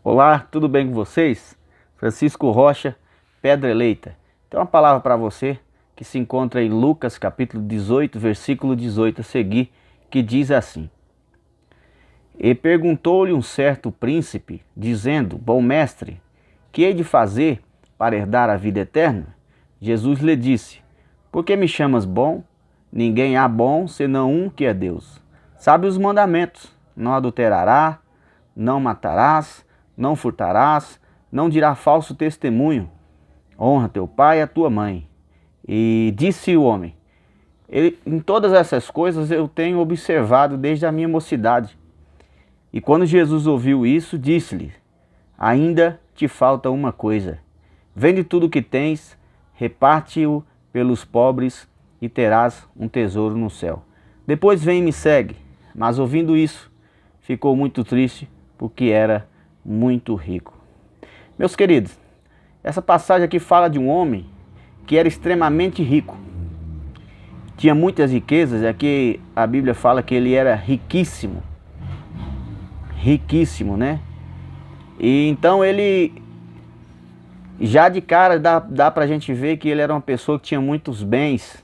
Olá, tudo bem com vocês? Francisco Rocha, Pedra Eleita. Tem uma palavra para você que se encontra em Lucas capítulo 18, versículo 18 a seguir, que diz assim: E perguntou-lhe um certo príncipe, dizendo: Bom mestre, que hei de fazer para herdar a vida eterna? Jesus lhe disse: Por que me chamas bom? Ninguém há bom senão um, que é Deus. Sabe os mandamentos: não adulterarás, não matarás, não furtarás, não dirás falso testemunho, honra teu pai e a tua mãe. E disse o homem: em todas essas coisas eu tenho observado desde a minha mocidade. E quando Jesus ouviu isso, disse-lhe: Ainda te falta uma coisa. Vende tudo o que tens, reparte-o pelos pobres e terás um tesouro no céu. Depois vem e me segue. Mas ouvindo isso, ficou muito triste, porque era muito rico. Meus queridos, essa passagem aqui fala de um homem que era extremamente rico. Tinha muitas riquezas, aqui a Bíblia fala que ele era riquíssimo. Riquíssimo, né? E então ele, já de cara dá pra gente ver que ele era uma pessoa que tinha muitos bens,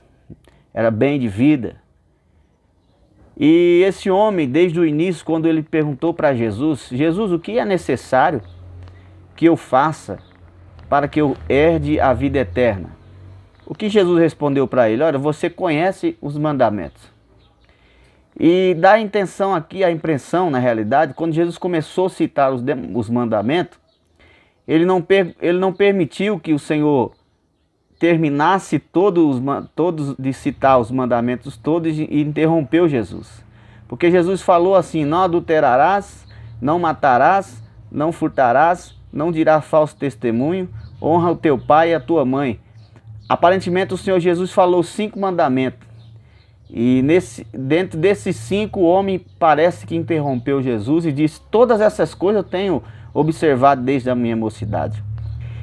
era bem de vida. E esse homem, desde o início, quando ele perguntou para Jesus: Jesus, o que é necessário que eu faça para que eu herde a vida eterna? O que Jesus respondeu para ele? Olha, você conhece os mandamentos. E dá a intenção aqui, a impressão na realidade, quando Jesus começou a citar os mandamentos, ele não permitiu que o Senhor terminasse todos de citar os mandamentos todos e interrompeu Jesus. Porque Jesus falou assim: não adulterarás, não matarás, não furtarás, não dirás falso testemunho, honra o teu pai e a tua mãe. Aparentemente o Senhor Jesus falou 5 mandamentos. E dentro desses 5, o homem parece que interrompeu Jesus e disse: todas essas coisas eu tenho observado desde a minha mocidade.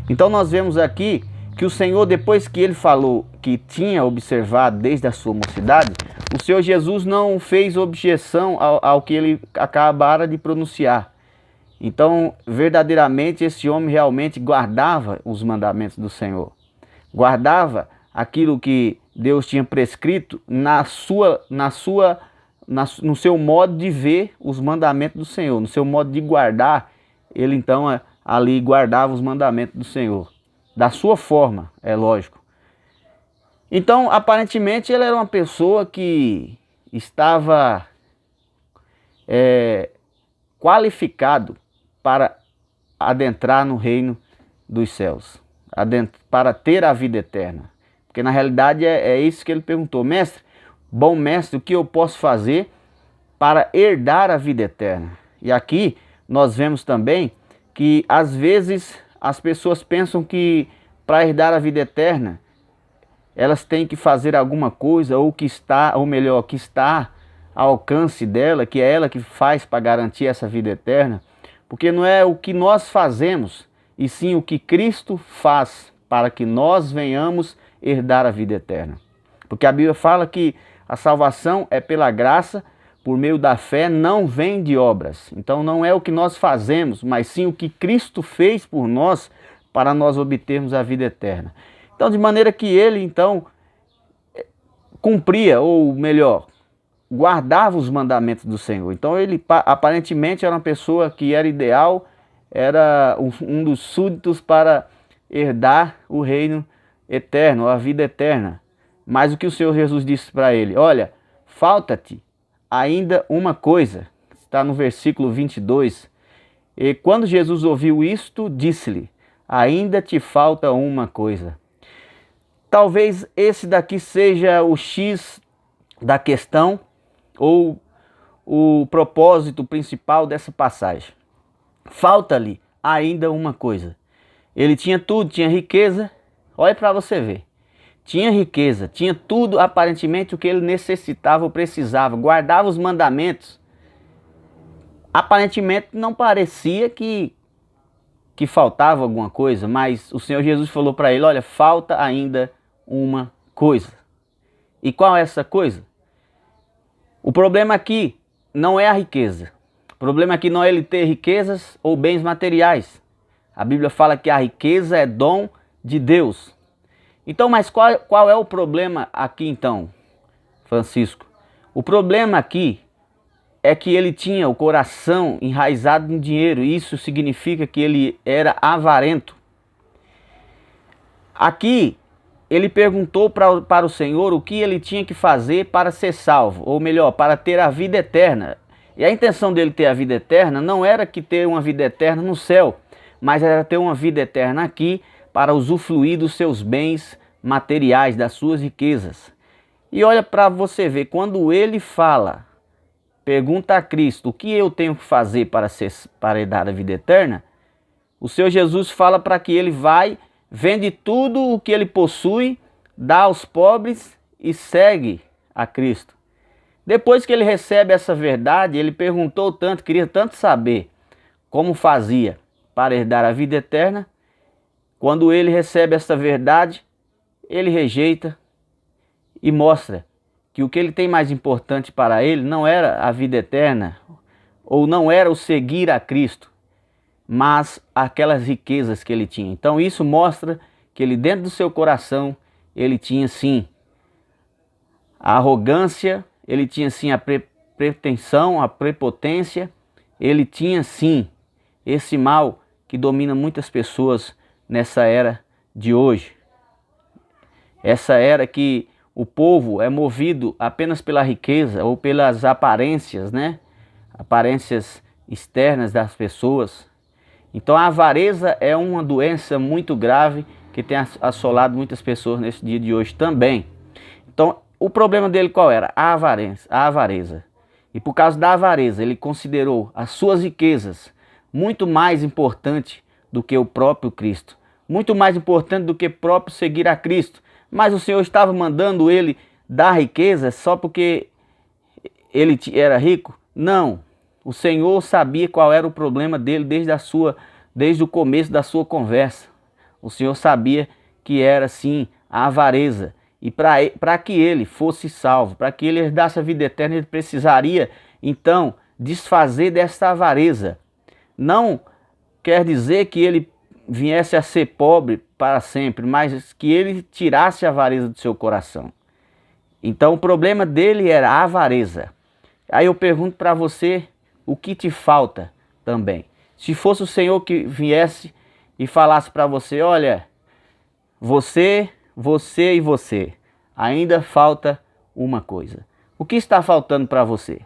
Então nós vemos aqui que o Senhor, depois que ele falou que tinha observado desde a sua mocidade, o Senhor Jesus não fez objeção ao que ele acabara de pronunciar. Então, verdadeiramente, esse homem realmente guardava os mandamentos do Senhor. Guardava aquilo que Deus tinha prescrito no seu modo de ver os mandamentos do Senhor, no seu modo de guardar. Ele então ali guardava os mandamentos do Senhor, da sua forma, é lógico. Então, aparentemente, ele era uma pessoa que estava qualificado para adentrar no reino dos céus, para ter a vida eterna. Porque na realidade é isso que ele perguntou: mestre, bom mestre, o que eu posso fazer para herdar a vida eterna? E aqui nós vemos também que às vezes as pessoas pensam que para herdar a vida eterna elas têm que fazer alguma coisa, ou que está ao alcance dela, que é ela que faz para garantir essa vida eterna. Porque não é o que nós fazemos, e sim o que Cristo faz para que nós venhamos herdar a vida eterna. Porque a Bíblia fala que a salvação é pela graça, por meio da fé, não vem de obras. Então não é o que nós fazemos, mas sim o que Cristo fez por nós para nós obtermos a vida eterna. Então, de maneira que ele, então, cumpria, ou melhor, guardava os mandamentos do Senhor. Então ele aparentemente era uma pessoa que era ideal, era um dos súditos para herdar o reino eterno, a vida eterna. Mas o que o Senhor Jesus disse para ele? Olha, falta-te ainda uma coisa. Está no versículo 22. E quando Jesus ouviu isto, disse-lhe: ainda te falta uma coisa. Talvez esse daqui seja o X da questão, ou o propósito principal dessa passagem. Falta-lhe ainda uma coisa. Ele tinha tudo, tinha riqueza. Olha para você ver. Tinha riqueza, tinha tudo aparentemente o que ele necessitava ou precisava. Guardava os mandamentos. Aparentemente não parecia que faltava alguma coisa, mas o Senhor Jesus falou para ele: olha, falta ainda uma coisa. E qual é essa coisa? O problema aqui não é a riqueza. problema aqui não é ele ter riquezas ou bens materiais. A Bíblia fala que a riqueza é dom de Deus. Então, mas qual é o problema aqui então, Francisco? O problema aqui é que ele tinha o coração enraizado no dinheiro. Isso significa que ele era avarento. Aqui, ele perguntou para o Senhor o que ele tinha que fazer para ser salvo, ou melhor, para ter a vida eterna. E a intenção dele ter a vida eterna não era que ter uma vida eterna no céu, mas era ter uma vida eterna aqui para usufruir dos seus bens materiais, das suas riquezas. E olha para você ver, quando ele fala, pergunta a Cristo, o que eu tenho que fazer para herdar a vida eterna? O Senhor Jesus fala para que ele vai, vende tudo o que ele possui, dá aos pobres e segue a Cristo. Depois que ele recebe essa verdade, ele perguntou tanto, queria tanto saber como fazia para herdar a vida eterna. Quando ele recebe essa verdade, ele rejeita e mostra que o que ele tem mais importante para ele não era a vida eterna, ou não era o seguir a Cristo, mas aquelas riquezas que ele tinha. Então isso mostra que ele, dentro do seu coração, ele tinha sim a arrogância, ele tinha sim a pretensão, a prepotência, ele tinha sim esse mal que domina muitas pessoas nessa era de hoje. Essa era que o povo é movido apenas pela riqueza ou pelas aparências, né? Aparências externas das pessoas. Então a avareza é uma doença muito grave que tem assolado muitas pessoas nesse dia de hoje também. Então o problema dele qual era? A avareza. E por causa da avareza ele considerou as suas riquezas muito mais importante do que o próprio Cristo. Muito mais importante do que próprio seguir a Cristo. Mas o Senhor estava mandando ele dar riqueza só porque ele era rico? Não. O Senhor sabia qual era o problema dele desde o começo da sua conversa. O Senhor sabia que era sim a avareza. E para que ele fosse salvo, para que ele herdasse a vida eterna, ele precisaria então desfazer desta avareza. Não quer dizer que ele viesse a ser pobre para sempre, mas que ele tirasse a avareza do seu coração. Então o problema dele era a avareza. Aí eu pergunto para você, o que te falta também? Se fosse o Senhor que viesse e falasse para você, olha, você e você, ainda falta uma coisa. O que está faltando para você?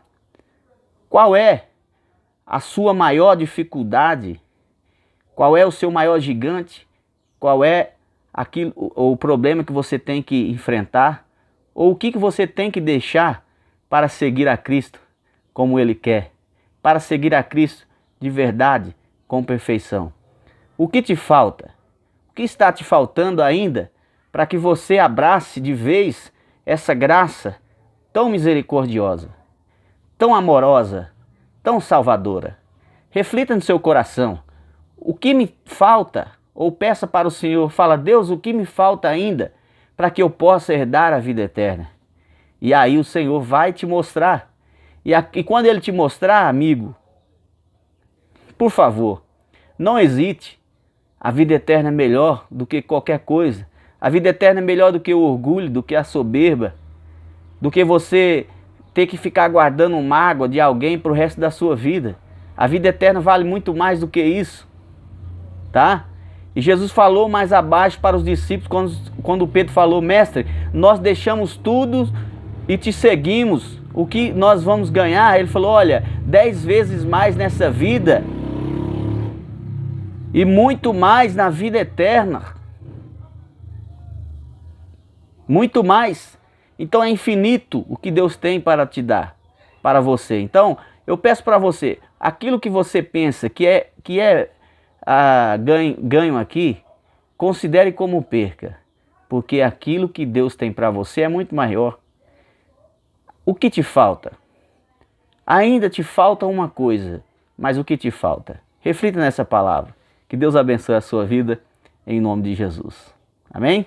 Qual é a sua maior dificuldade? Qual é o seu maior gigante? Qual é o problema que você tem que enfrentar? Ou o que você tem que deixar para seguir a Cristo como Ele quer? Para seguir a Cristo de verdade, com perfeição. O que te falta? O que está te faltando ainda para que você abrace de vez essa graça tão misericordiosa, tão amorosa, tão salvadora? Reflita no seu coração. O que me falta? Ou peça para o Senhor, fala, Deus, o que me falta ainda para que eu possa herdar a vida eterna? E aí o Senhor vai te mostrar. E quando Ele te mostrar, amigo, por favor, não hesite. A vida eterna é melhor do que qualquer coisa. A vida eterna é melhor do que o orgulho, do que a soberba, do que você ter que ficar guardando mágoa de alguém para o resto da sua vida. A vida eterna vale muito mais do que isso, tá? E Jesus falou mais abaixo para os discípulos, quando Pedro falou, mestre, nós deixamos tudo e te seguimos, o que nós vamos ganhar? Ele falou, olha, 10 vezes mais nessa vida e muito mais na vida eterna. Muito mais. Então é infinito o que Deus tem para te dar, para você. Então eu peço para você, aquilo que você pensa que é ganho aqui, considere como perca, porque aquilo que Deus tem para você é muito maior. O que te falta? Ainda te falta uma coisa, mas o que te falta? Reflita nessa palavra. Que Deus abençoe a sua vida, em nome de Jesus. Amém?